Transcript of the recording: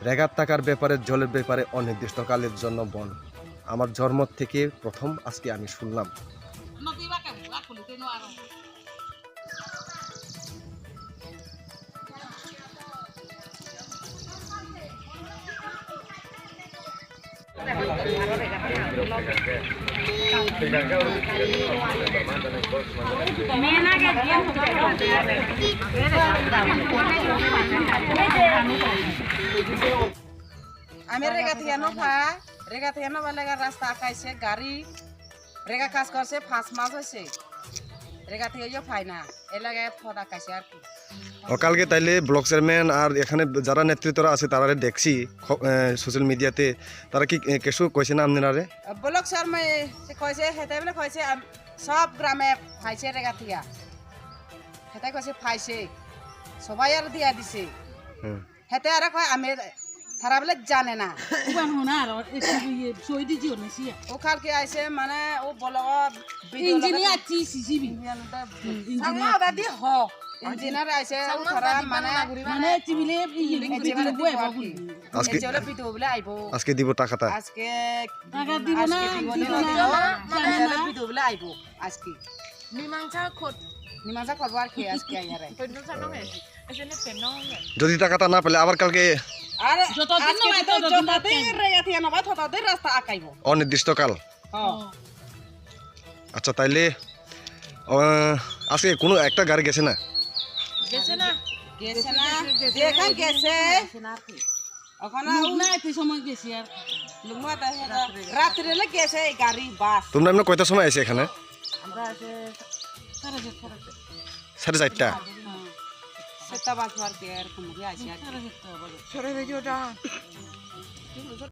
রেগার টাকার ব্যাপারে, জলের ব্যাপারে অনির্দিষ্টকালের জন্য বন। আমার জন্ম থেকে প্রথম আজকে আমি শুনলাম। আমি রেগা থেকে নফা রেগা থেকে নবা লেগা রাস্তা আঁকাইছে গাড়ি রেগা কাজ করছে 5 মাস হয়েছে রেগা থেকে ফাই না এ লাগে ফট আঁকাইছে আর কি। কালকে তাইলে ব্লক চেয়ারম্যান আর এখানে যারা নেতৃত্বরা আছে তারা দেখছি সোশ্যাল মিডিয়াতে, তারা কি কিছু কইছে না আপনারে? ব্লক স্যার মই কইছে হেতে বলে কইছে সব গ্রামে ফাইছে রেগা থেকে হেতে কইছে ফাইছে সবাই আর দিয়া দিছে হেতে আর কয় আমি তারা বলে জানে না ও কালকে আইছে মানে ও বলগ ইঞ্জিনিয়ার ইঞ্জিনিয়ার আইছে তারা মানে আজকে পিটো বলে আইব আজকে দিব টাকাটা, আজকে পিটো বলে আইব আজকে মীমাংসা করবো আর কি আজকে আইয়ারে যদি টাকাটা না পেলে আবার কালকে রাস্তা আঁকাইব অনির্দিষ্টকাল। আচ্ছা তাইলে আজকে কোনো একটা গাড়ি গেছে না? গেছে না যেখান গেছে রাত্রে গেছে গাড়ি বাস। তোমরা এমনি কয়টার সময় আছে এখানে? 4:30। সেটা বাজবার কি এরকম আসি